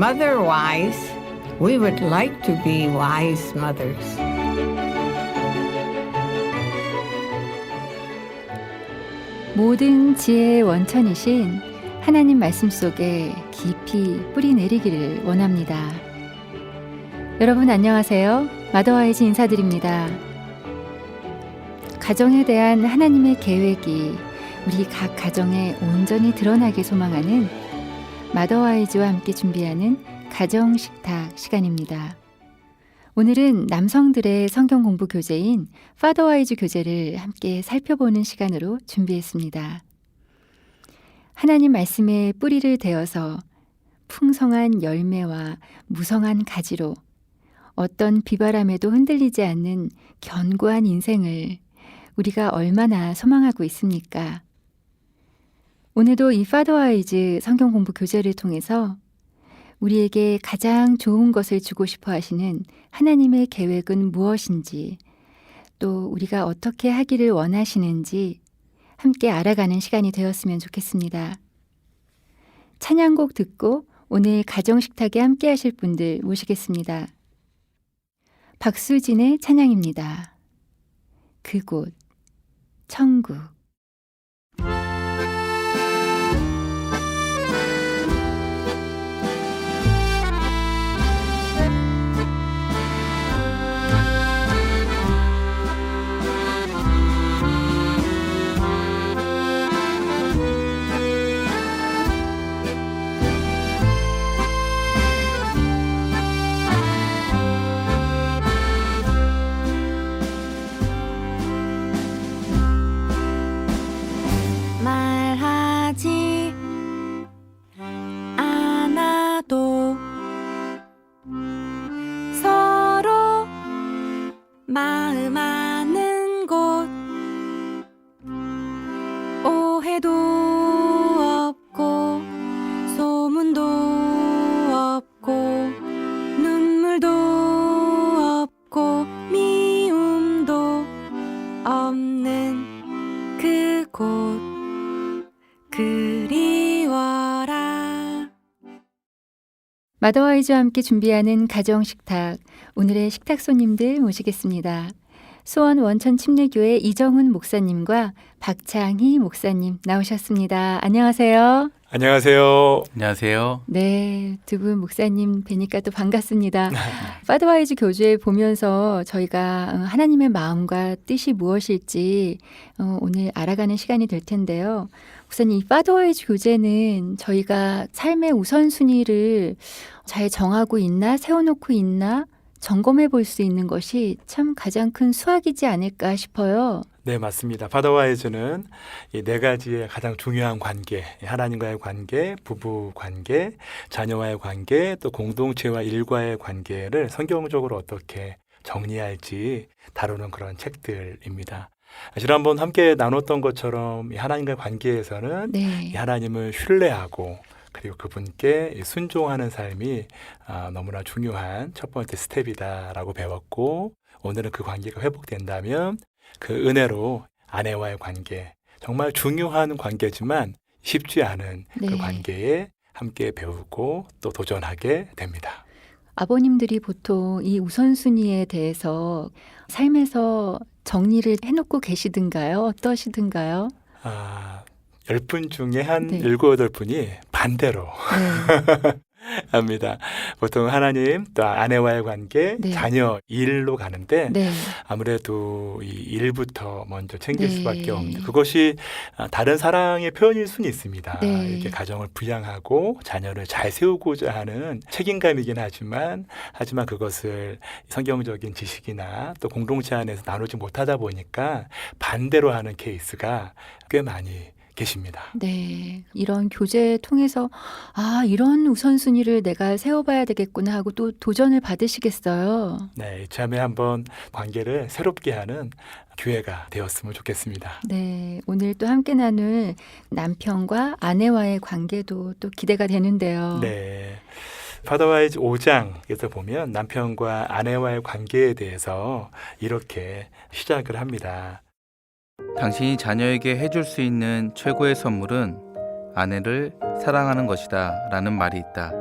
mother wise, we would like to be wise mothers. 모든 지혜의 원천이신 하나님 말씀 속에 깊이 뿌리 내리기를 원합니다. 여러분 안녕하세요. 마더와이즈 인사드립니다. 가정에 대한 하나님의 계획이 우리 각 가정에 온전히 드러나길 소망하는 마더와이즈와 함께 준비하는 가정식탁 시간입니다. 오늘은 남성들의 성경 공부 교재인 파더와이즈 교재를 함께 살펴보는 시간으로 준비했습니다. 하나님 말씀에 뿌리를 대어서 풍성한 열매와 무성한 가지로 어떤 비바람에도 흔들리지 않는 견고한 인생을 우리가 얼마나 소망하고 있습니까? 오늘도 이 파더와이즈 성경 공부 교재를 통해서 우리에게 가장 좋은 것을 주고 싶어 하시는 하나님의 계획은 무엇인지, 또 우리가 어떻게 하기를 원하시는지 함께 알아가는 시간이 되었으면 좋겠습니다. 찬양곡 듣고 오늘 가정식탁에 함께 하실 분들 모시겠습니다. 박수진의 찬양입니다. 그곳, 천국. 말하지 않아도 서로 마음 아는 곳, 오해도 없고 소문도 없고 눈물도 없고 미움도 없는 그곳, 그리워라. 마더와이즈와 함께 준비하는 가정식탁, 오늘의 식탁 손님들 모시겠습니다. 수원 원천침례교회 이정훈 목사님과 박창희 목사님 나오셨습니다. 안녕하세요. 안녕하세요. 안녕하세요. 네, 두 분 목사님 뵈니까 또 반갑습니다. 파더와이즈 교재 보면서 저희가 하나님의 마음과 뜻이 무엇일지 오늘 알아가는 시간이 될 텐데요. 목사님, 이 파더와이즈 교재는 저희가 삶의 우선순위를 잘 정하고 있나, 세워놓고 있나 점검해 볼 수 있는 것이 참 가장 큰 수학이지 않을까 싶어요. 네, 맞습니다. 파더와이즈는 이 네 가지의 가장 중요한 관계, 하나님과의 관계, 부부 관계, 자녀와의 관계, 또 공동체와 일과의 관계를 성경적으로 어떻게 정리할지 다루는 그런 책들입니다. 지난번 함께 나눴던 것처럼 이 하나님과의 관계에서는 네. 이 하나님을 신뢰하고 그리고 그분께 순종하는 삶이 너무나 중요한 첫 번째 스텝이다라고 배웠고, 오늘은 그 관계가 회복된다면 그 은혜로 아내와의 관계, 정말 중요한 관계지만 쉽지 않은 네. 그 관계에 함께 배우고 또 도전하게 됩니다. 아버님들이 보통 이 우선순위에 대해서 삶에서 정리를 해놓고 계시든가요? 어떠시든가요? 10분 중에 한 네. 7, 8분이 반대로 네. 합니다. 보통 하나님, 또 아내와의 관계, 네. 자녀, 일로 가는데 네. 아무래도 이 일부터 먼저 챙길 네. 수밖에 없는, 그것이 다른 사랑의 표현일 수는 있습니다. 네. 이렇게 가정을 부양하고 자녀를 잘 세우고자 하는 책임감이긴 하지만 그것을 성경적인 지식이나 또 공동체 안에서 나누지 못하다 보니까 반대로 하는 케이스가 꽤 많이 계십니다. 네, 이런 교재 통해서 이런 우선순위를 내가 세워봐야 되겠구나 하고 또 도전을 받으시겠어요. 네, 이참에 한번 관계를 새롭게 하는 기회가 되었으면 좋겠습니다. 네, 오늘 또 함께 나눌 남편과 아내와의 관계도 또 기대가 되는데요. 네. 파더와이즈 5장에서 보면 남편과 아내와의 관계에 대해서 이렇게 시작을 합니다. 당신이 자녀에게 해줄 수 있는 최고의 선물은 아내를 사랑하는 것이다 라는 말이 있다.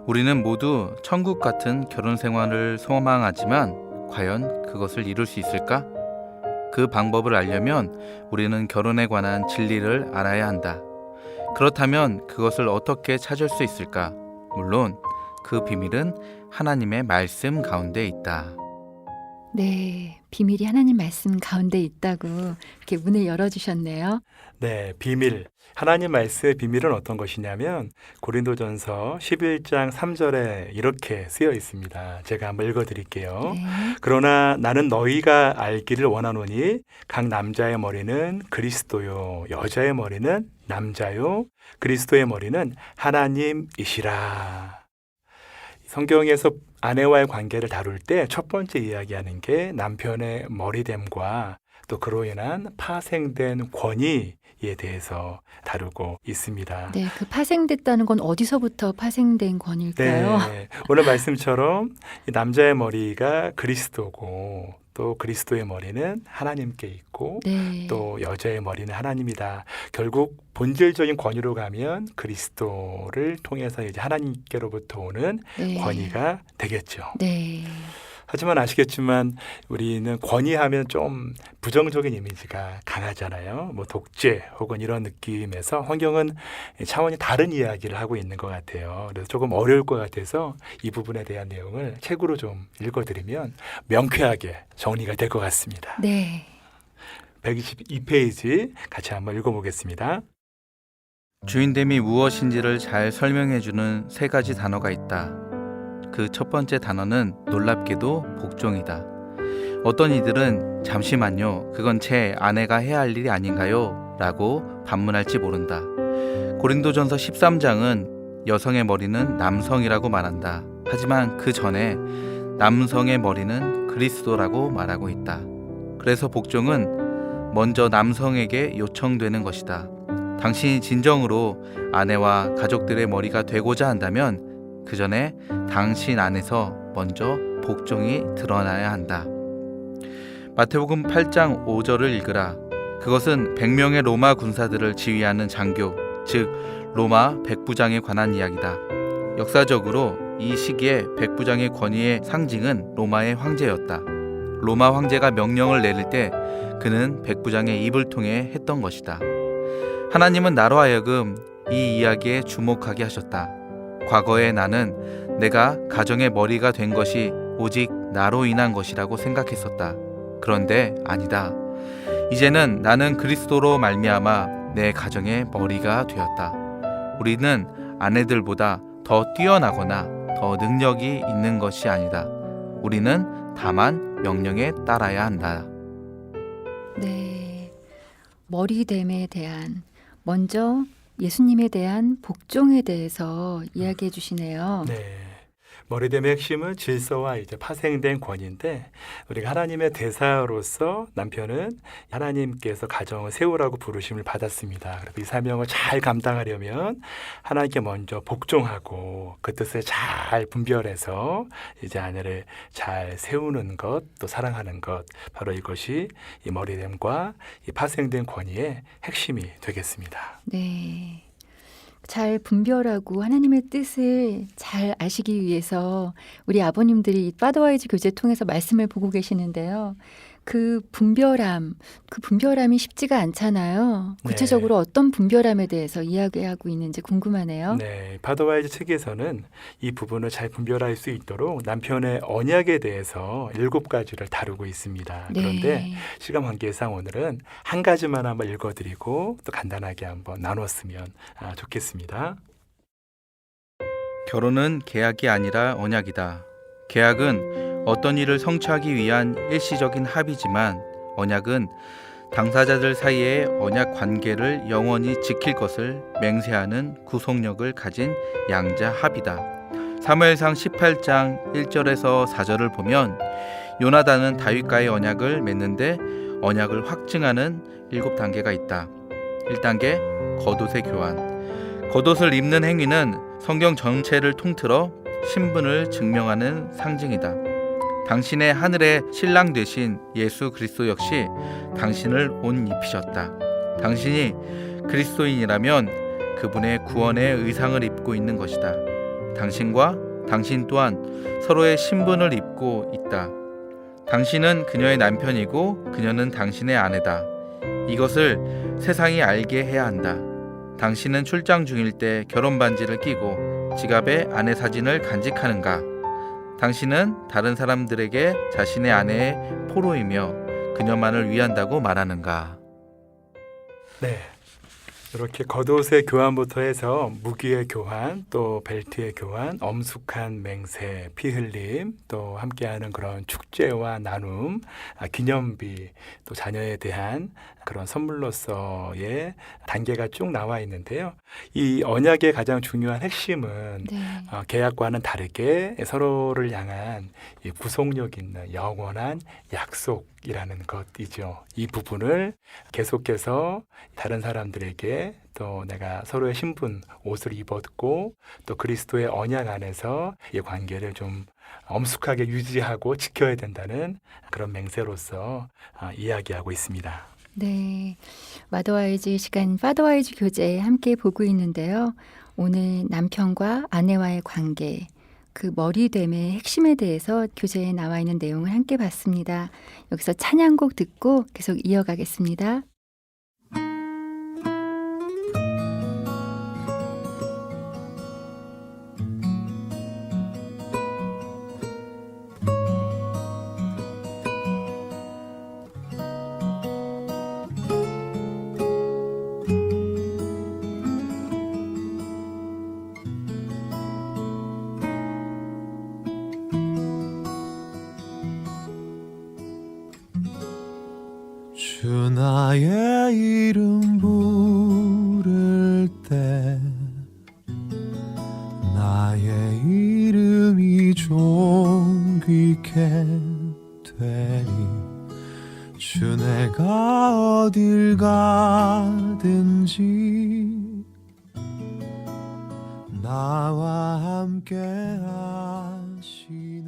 우리는 모두 천국 같은 결혼 생활을 소망하지만 과연 그것을 이룰 수 있을까? 그 방법을 알려면 우리는 결혼에 관한 진리를 알아야 한다. 그렇다면 그것을 어떻게 찾을 수 있을까? 물론 그 비밀은 하나님의 말씀 가운데 있다. 네, 비밀이 하나님 말씀 가운데 있다고 이렇게 문을 열어주셨네요. 네, 비밀. 하나님 말씀의 비밀은 어떤 것이냐면 고린도전서 11장 3절에 이렇게 쓰여 있습니다. 제가 한번 읽어드릴게요. 네. 그러나 나는 너희가 알기를 원하노니 각 남자의 머리는 그리스도요 여자의 머리는 남자요 그리스도의 머리는 하나님이시라. 성경에서 아내와의 관계를 다룰 때 첫 번째 이야기하는 게 남편의 머리됨과 또 그로 인한 파생된 권위에 대해서 다루고 있습니다. 네, 그 파생됐다는 건 어디서부터 파생된 권일까요? 네, 오늘 말씀처럼 이 남자의 머리가 그리스도고 또 그리스도의 머리는 하나님께 있고 네. 또 여자의 머리는 하나님이다. 결국 본질적인 권위로 가면 그리스도를 통해서 이제 하나님께로부터 오는 네. 권위가 되겠죠. 네. 하지만 아시겠지만 우리는 권위하면 좀 부정적인 이미지가 강하잖아요. 뭐 독재 혹은 이런 느낌에서 성경은 차원이 다른 이야기를 하고 있는 것 같아요. 그래서 조금 어려울 것 같아서 이 부분에 대한 내용을 책으로 좀 읽어드리면 명쾌하게 정리가 될 것 같습니다. 네. 122페이지 같이 한번 읽어보겠습니다. 주인됨이 무엇인지를 잘 설명해주는 세 가지 단어가 있다. 그 첫 번째 단어는 놀랍게도 복종이다. 어떤 이들은 잠시만요, 그건 제 아내가 해야 할 일이 아닌가요? 라고 반문할지 모른다. 고린도전서 13장은 여성의 머리는 남성이라고 말한다. 하지만 그 전에 남성의 머리는 그리스도라고 말하고 있다. 그래서 복종은 먼저 남성에게 요청되는 것이다. 당신이 진정으로 아내와 가족들의 머리가 되고자 한다면 그 전에 당신 안에서 먼저 복종이 드러나야 한다. 마태복음 8장 5절을 읽으라. 그것은 100명의 로마 군사들을 지휘하는 장교, 즉 로마 백부장에 관한 이야기다. 역사적으로 이 시기에 백부장의 권위의 상징은 로마의 황제였다. 로마 황제가 명령을 내릴 때 그는 백부장의 입을 통해 했던 것이다. 하나님은 나로 하여금 이 이야기에 주목하게 하셨다. 과거에 나는 내가 가정의 머리가 된 것이 오직 나로 인한 것이라고 생각했었다. 그런데 아니다. 이제는 나는 그리스도로 말미암아 내 가정의 머리가 되었다. 우리는 아내들보다 더 뛰어나거나 더 능력이 있는 것이 아니다. 우리는 다만 명령에 따라야 한다. 네. 머리됨에 대한 먼저 예수님에 대한 복종에 대해서 이야기해 주시네요. 네. 머리됨의 핵심은 질서와 이제 파생된 권위인데 우리가 하나님의 대사로서 남편은 하나님께서 가정을 세우라고 부르심을 받았습니다. 그래서 이 사명을 잘 감당하려면 하나님께 먼저 복종하고 그 뜻을 잘 분별해서 이제 아내를 잘 세우는 것, 또 사랑하는 것, 바로 이것이 이 머리됨과 이 파생된 권위의 핵심이 되겠습니다. 네. 잘 분별하고 하나님의 뜻을 잘 아시기 위해서 우리 아버님들이 이 파더와이즈 교제 통해서 말씀을 보고 계시는데요. 그 분별함이 쉽지가 않잖아요. 구체적으로 어떤 분별함에 대해서 이야기하고 있는지 궁금하네요. 네, 파더와이즈 책에서는 이 부분을 잘 분별할 수 있도록 남편의 언약에 대해서 7가지를 다루고 있습니다. 네. 그런데 시간 관계상 오늘은 한 가지만 한번 읽어드리고 또 간단하게 한번 나눴으면 좋겠습니다. 결혼은 계약이 아니라 언약이다. 계약은 어떤 일을 성취하기 위한 일시적인 합의지만 언약은 당사자들 사이의 언약 관계를 영원히 지킬 것을 맹세하는 구속력을 가진 양자 합의다. 사무엘상 18장 1절에서 4절을 보면 요나단은 다윗과의 언약을 맺는데 언약을 확증하는 7단계가 있다. 1단계 겉옷의 교환. 겉옷을 입는 행위는 성경 전체를 통틀어 신분을 증명하는 상징이다. 당신의 하늘의 신랑 되신 예수 그리스도 역시 당신을 옷 입히셨다. 당신이 그리스도인이라면 그분의 구원의 의상을 입고 있는 것이다. 당신과 당신 또한 서로의 신분을 입고 있다. 당신은 그녀의 남편이고 그녀는 당신의 아내다. 이것을 세상이 알게 해야 한다. 당신은 출장 중일 때 결혼 반지를 끼고 지갑에 아내 사진을 간직하는가? 당신은 다른 사람들에게 자신의 아내의 포로이며 그녀만을 위한다고 말하는가? 네. 이렇게 겉옷의 교환부터 해서 무기의 교환, 또 벨트의 교환, 엄숙한 맹세, 피 흘림, 또 함께하는 그런 축제와 나눔, 기념비, 또 자녀에 대한 그런 선물로서의 단계가 쭉 나와 있는데요. 이 언약의 가장 중요한 핵심은 네. 계약과는 다르게 서로를 향한 이 구속력 있는 영원한 약속이라는 것이죠. 이 부분을 계속해서 다른 사람들에게 또 내가 서로의 신분, 옷을 입었고 또 그리스도의 언약 안에서 이 관계를 좀 엄숙하게 유지하고 지켜야 된다는 그런 맹세로서 이야기하고 있습니다. 네, 마더와이즈 시간 파더와이즈 교재 함께 보고 있는데요. 오늘 남편과 아내와의 관계, 그 머리됨의 핵심에 대해서 교재에 나와 있는 내용을 함께 봤습니다. 여기서 찬양곡 듣고 계속 이어가겠습니다. 주 나의 이름 부를 때 나의 이름이 존귀케 되리 주 내가 어딜 가든지 나와 함께 하시네.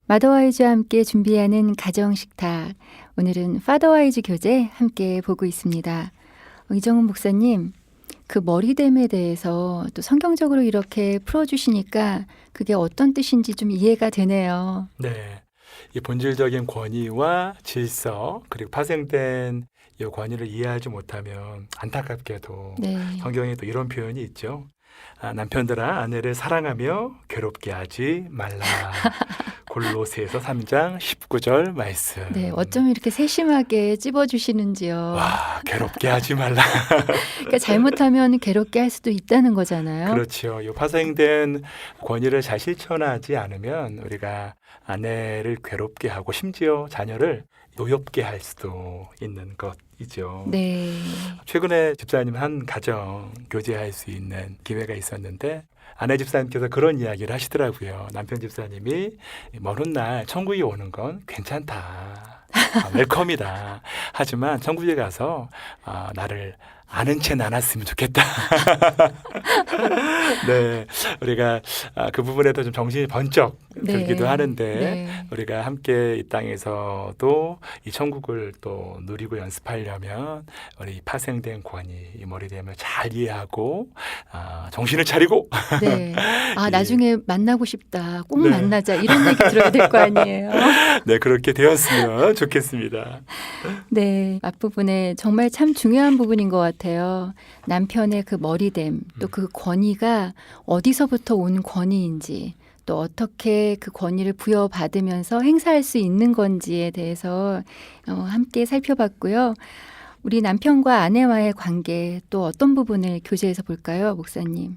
마더와이즈와 함께 준비하는 가정식탁. 오늘은 파더와이즈 교재 함께 보고 있습니다. 이정훈 목사님, 그 머리됨에 대해서 또 성경적으로 이렇게 풀어주시니까 그게 어떤 뜻인지 좀 이해가 되네요. 네. 이 본질적인 권위와 질서 그리고 파생된 이 권위를 이해하지 못하면 안타깝게도 네. 성경에 또 이런 표현이 있죠. 남편들아 아내를 사랑하며 괴롭게 하지 말라. 골로새서 3장 19절 말씀. 네, 어쩜 이렇게 세심하게 찝어주시는지요. 와, 괴롭게 하지 말라. 그러니까 잘못하면 괴롭게 할 수도 있다는 거잖아요. 그렇죠. 이 파생된 권위를 잘 실천하지 않으면 우리가 아내를 괴롭게 하고 심지어 자녀를 노엽게 할 수도 있는 것이죠. 네. 최근에 집사님 한 가정 교제할 수 있는 기회가 있었는데 아내 집사님께서 그런 이야기를 하시더라고요. 남편 집사님이 먼 훗날 천국에 오는 건 괜찮다. 웰컴이다. 하지만 천국에 가서 나를 아는 채 나눴으면 좋겠다. 네, 우리가 그 부분에도 좀 정신이 번쩍 들기도 네. 하는데 네. 우리가 함께 이 땅에서도 이 천국을 또 누리고 연습하려면 우리 파생된 권위, 이 머리됨을 잘 이해하고 정신을 차리고 네. 예. 나중에 만나고 싶다. 꼭 네. 만나자. 이런 얘기 들어야 될 거 아니에요. 네, 그렇게 되었으면 좋겠습니다. 네. 앞부분에 정말 참 중요한 부분인 것 같아요. 남편의 그 머리됨, 또 그 권위가 어디서부터 온 권위인지, 또 어떻게 그 권위를 부여받으면서 행사할 수 있는 건지에 대해서 함께 살펴봤고요. 우리 남편과 아내와의 관계 또 어떤 부분을 교재에서 볼까요, 목사님?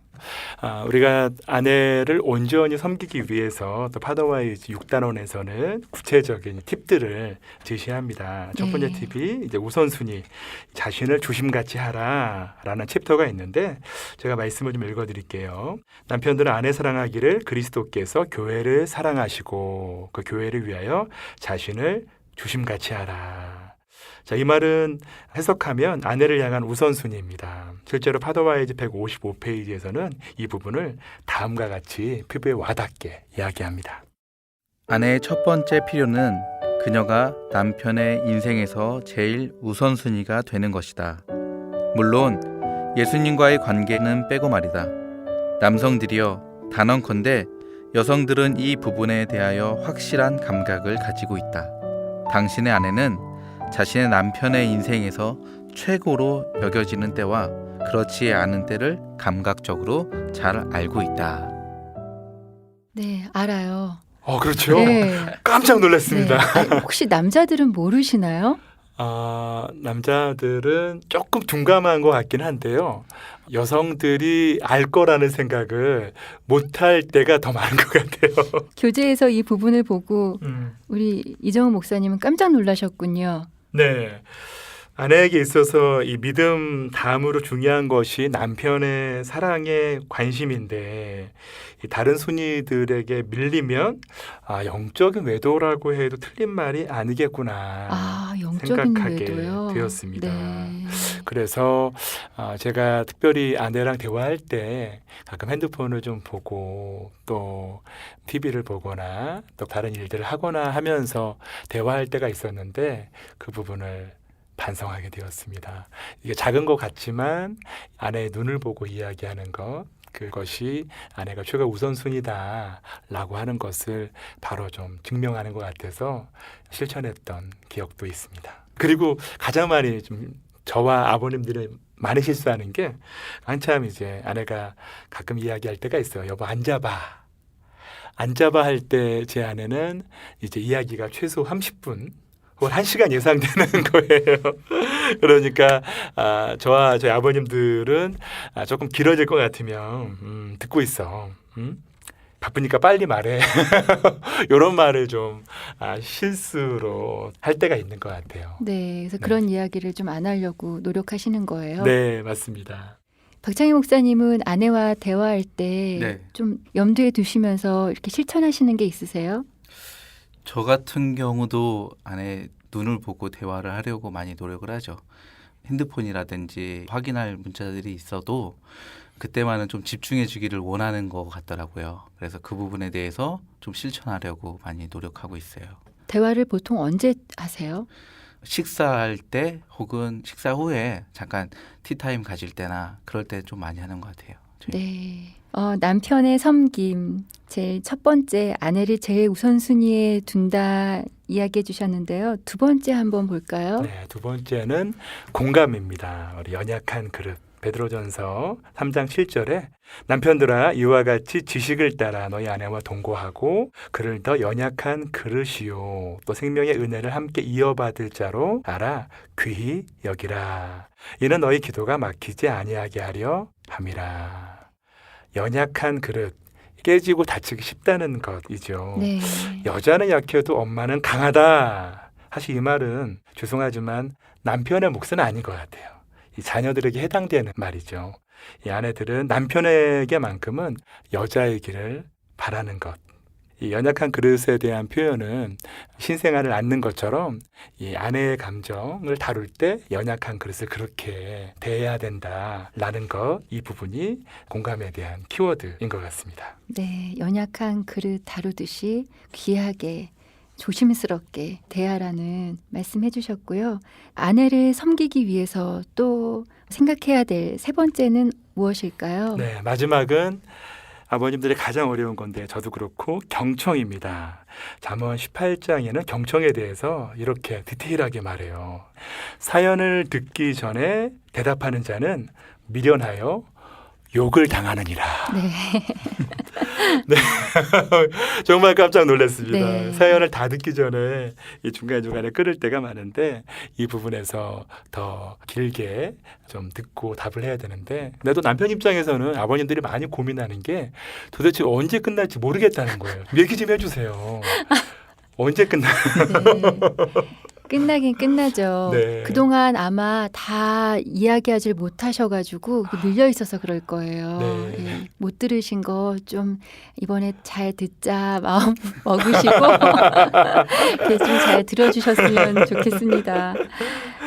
우리가 아내를 온전히 섬기기 위해서 또 파더와이즈 6단원에서는 구체적인 팁들을 제시합니다. 첫 번째 네. 팁이 이제 우선순위, 자신을 주심같이 하라라는 챕터가 있는데 제가 말씀을 좀 읽어드릴게요. 남편들은 아내 사랑하기를 그리스도께서 교회를 사랑하시고 그 교회를 위하여 자신을 주심같이 하라. 자, 이 말은 해석하면 아내를 향한 우선순위입니다. 실제로 파더와이즈 155페이지에서는 이 부분을 다음과 같이 피부에 와닿게 이야기합니다. 아내의 첫 번째 필요는 그녀가 남편의 인생에서 제일 우선순위가 되는 것이다. 물론 예수님과의 관계는 빼고 말이다. 남성들이여 단언컨대 여성들은 이 부분에 대하여 확실한 감각을 가지고 있다. 당신의 아내는 자신의 남편의 인생에서 최고로 여겨지는 때와 그렇지 않은 때를 감각적으로 잘 알고 있다. 네, 알아요. 그렇죠. 네. 깜짝 놀랐습니다. 네. 아니, 혹시 남자들은 모르시나요? 남자들은 조금 둔감한 것 같긴 한데요. 여성들이 알 거라는 생각을 못할 때가 더 많은 것 같아요. 교재에서 이 부분을 보고 우리 이정우 목사님은 깜짝 놀라셨군요. 네. 아내에게 있어서 이 믿음 다음으로 중요한 것이 남편의 사랑에 관심인데 이 다른 순위들에게 밀리면 영적인 외도라고 해도 틀린 말이 아니겠구나 영적인 생각하게 외도요? 되었습니다. 네. 그래서 제가 특별히 아내랑 대화할 때 가끔 핸드폰을 좀 보고 또 TV를 보거나 또 다른 일들을 하거나 하면서 대화할 때가 있었는데 그 부분을 반성하게 되었습니다. 이게 작은 것 같지만 아내의 눈을 보고 이야기하는 것, 그것이 아내가 최고 우선순위다라고 하는 것을 바로 좀 증명하는 것 같아서 실천했던 기억도 있습니다. 그리고 가장 많이 좀 저와 아버님들이 많이 실수하는 게 한참 이제 아내가 가끔 이야기할 때가 있어요. 여보 앉아봐. 앉아봐 할 때 제 아내는 이제 이야기가 최소 30분 1시간 예상되는 거예요. 그러니까 저와 저희 아버님들은 조금 길어질 것 같으면 듣고 있어. 바쁘니까 빨리 말해. 이런 말을 좀 실수로 할 때가 있는 것 같아요. 네, 그래서 그런 이야기를 좀 안 하려고 노력하시는 거예요. 네, 맞습니다. 박창희 목사님은 아내와 대화할 때 좀 염두에 두시면서 이렇게 실천하시는 게 있으세요? 저 같은 경우도 아내 눈을 보고 대화를 하려고 많이 노력을 하죠. 핸드폰이라든지 확인할 문자들이 있어도 그때만은 좀 집중해 주기를 원하는 것 같더라고요. 그래서 그 부분에 대해서 좀 실천하려고 많이 노력하고 있어요. 대화를 보통 언제 하세요? 식사할 때 혹은 식사 후에 잠깐 티타임 가질 때나 그럴 때 좀 많이 하는 것 같아요. 네. 남편의 섬김, 제일 첫 번째 아내를 제일 우선순위에 둔다 이야기해 주셨는데요. 두 번째 한번 볼까요? 네, 두 번째는 공감입니다. 우리 연약한 그릇. 베드로전서 3장 7절에 남편들아 이와 같이 지식을 따라 너희 아내와 동거하고 그를 더 연약한 그릇이요 또 생명의 은혜를 함께 이어받을 자로 알아 귀히 여기라. 이는 너희 기도가 막히지 아니하게 하려 함이라. 연약한 그릇, 깨지고 다치기 쉽다는 것이죠. 네. 여자는 약해도 엄마는 강하다. 사실 이 말은 죄송하지만 남편의 몫은 아닌 것 같아요. 이 자녀들에게 해당되는 말이죠. 이 아내들은 남편에게만큼은 여자이기를 바라는 것. 이 연약한 그릇에 대한 표현은 신생아를 안는 것처럼 이 아내의 감정을 다룰 때 연약한 그릇을 그렇게 대해야 된다라는 것, 이 부분이 공감에 대한 키워드인 것 같습니다. 네, 연약한 그릇 다루듯이 귀하게 조심스럽게 대하라는 말씀해 주셨고요. 아내를 섬기기 위해서 또 생각해야 될 세 번째는 무엇일까요? 네, 마지막은 아버님들이 가장 어려운 건데 저도 그렇고 경청입니다. 잠언 18장에는 경청에 대해서 이렇게 디테일하게 말해요. 사연을 듣기 전에 대답하는 자는 미련하여 욕을 당하느니라. 네. 네. 정말 깜짝 놀랐습니다. 네. 사연을 다 듣기 전에 이 중간중간에 끊을 때가 많은데 이 부분에서 더 길게 좀 듣고 답을 해야 되는데 근데 또 남편 입장에서는 아버님들이 많이 고민하는 게 도대체 언제 끝날지 모르겠다는 거예요. 얘기 좀 해주세요. 언제 끝나요? 네. 끝나긴 끝나죠. 네. 그동안 아마 다 이야기하지 못하셔가지고 밀려 있어서 그럴 거예요. 네. 예, 못 들으신 거 좀 이번에 잘 듣자 마음 먹으시고 이렇게 좀 잘 들어주셨으면 좋겠습니다.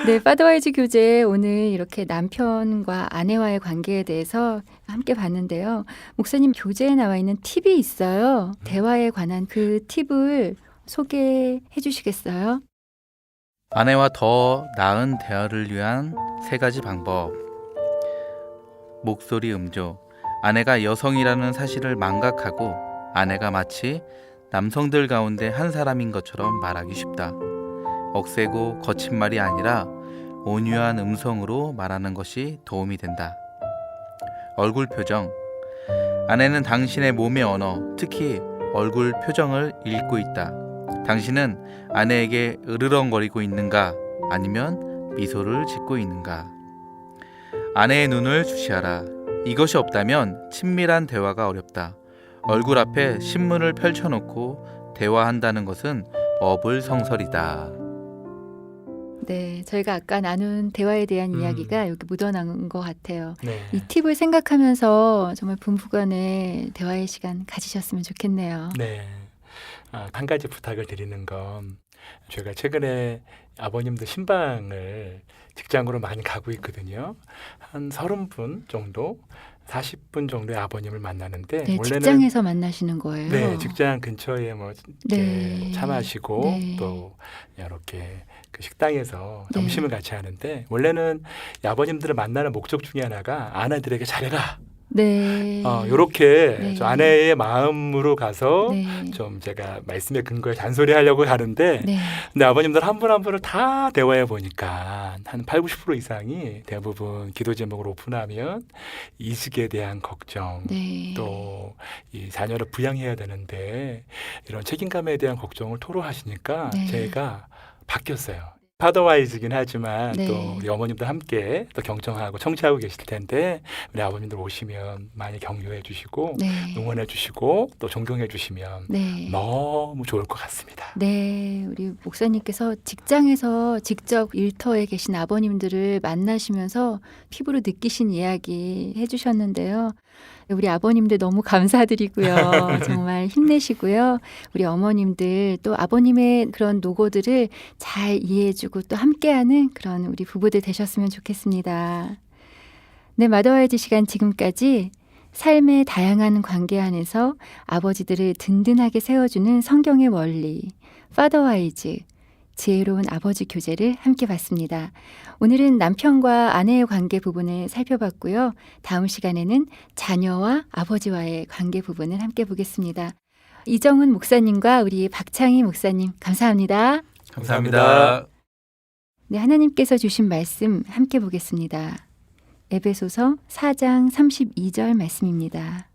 네, 파더와이즈 교재 오늘 이렇게 남편과 아내와의 관계에 대해서 함께 봤는데요. 목사님 교재에 나와 있는 팁이 있어요. 대화에 관한 그 팁을 소개해 주시겠어요? 아내와 더 나은 대화를 위한 3가지 방법. 목소리 음조, 아내가 여성이라는 사실을 망각하고 아내가 마치 남성들 가운데 한 사람인 것처럼 말하기 쉽다. 억세고 거친 말이 아니라 온유한 음성으로 말하는 것이 도움이 된다. 얼굴 표정. 아내는 당신의 몸의 언어, 특히 얼굴 표정을 읽고 있다. 당신은 아내에게 으르렁거리고 있는가? 아니면 미소를 짓고 있는가? 아내의 눈을 주시하라. 이것이 없다면 친밀한 대화가 어렵다. 얼굴 앞에 신문을 펼쳐놓고 대화한다는 것은 어불성설이다. 네, 저희가 아까 나눈 대화에 대한 이야기가 여기 묻어나는 것 같아요. 네. 이 팁을 생각하면서 정말 부부간의 대화의 시간 가지셨으면 좋겠네요. 네. 한 가지 부탁을 드리는 건 저희가 최근에 아버님들 신방을 직장으로 많이 가고 있거든요. 한 30분 정도, 40분 정도의 아버님을 만나는데 네, 원래는 직장에서 만나시는 거예요. 네, 직장 근처에 뭐 이렇게 네. 차 마시고 네. 또 이렇게 그 식당에서 네. 점심을 같이 하는데 원래는 이 아버님들을 만나는 목적 중에 하나가 아내들에게 잘해라. 네. 이렇게 네. 좀 아내의 마음으로 가서 네. 좀 제가 말씀의 근거에 잔소리하려고 하는데 네. 근데 아버님들 한 분 한 분을 다 대화해 보니까 한 80, 90% 이상이 대부분 기도 제목을 오픈하면 이직에 대한 걱정 네. 또 이 자녀를 부양해야 되는데 이런 책임감에 대한 걱정을 토로하시니까 네. 제가 바뀌었어요. 파더와이즈긴 하지만 네. 또 우리 어머님도 함께 또 경청하고 청취하고 계실 텐데 우리 아버님들 오시면 많이 격려해 주시고 네. 응원해 주시고 또 존경해 주시면 네. 너무 좋을 것 같습니다. 네, 우리 목사님께서 직장에서 직접 일터에 계신 아버님들을 만나시면서 피부로 느끼신 이야기 해주셨는데요. 우리 아버님들 너무 감사드리고요. 정말 힘내시고요. 우리 어머님들 또 아버님의 그런 노고들을 잘 이해해주고 또 함께하는 그런 우리 부부들 되셨으면 좋겠습니다. 네, 마더와이즈 시간 지금까지 삶의 다양한 관계 안에서 아버지들을 든든하게 세워주는 성경의 원리, 파더와이즈, 지혜로운 아버지 교제를 함께 봤습니다. 오늘은 남편과 아내의 관계 부분을 살펴봤고요. 다음 시간에는 자녀와 아버지와의 관계 부분을 함께 보겠습니다. 이정훈 목사님과 우리 박창희 목사님 감사합니다. 감사합니다. 네, 하나님께서 주신 말씀 함께 보겠습니다. 에베소서 4장 32절 말씀입니다.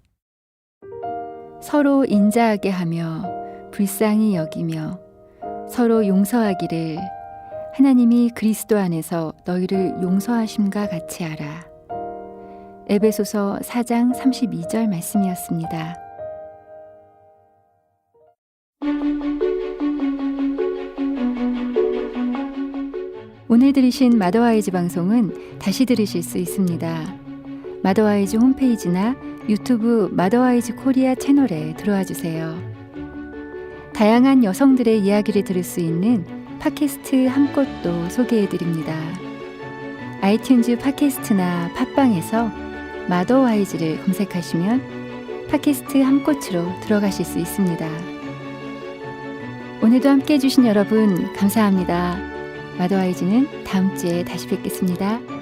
서로 인자하게 하며 불쌍히 여기며 서로 용서하기를 하나님이 그리스도 안에서 너희를 용서하심과 같이 하라. 에베소서 4장 32절 말씀이었습니다. 오늘 들으신 마더와이즈 방송은 다시 들으실 수 있습니다. 마더와이즈 홈페이지나 유튜브 마더와이즈 코리아 채널에 들어와 주세요. 다양한 여성들의 이야기를 들을 수 있는 팟캐스트 한 곳도 소개해드립니다. 아이튠즈 팟캐스트나 팟빵에서 마더와이즈를 검색하시면 팟캐스트 한 곳으로 들어가실 수 있습니다. 오늘도 함께해 주신 여러분 감사합니다. 마더와이즈는 다음 주에 다시 뵙겠습니다.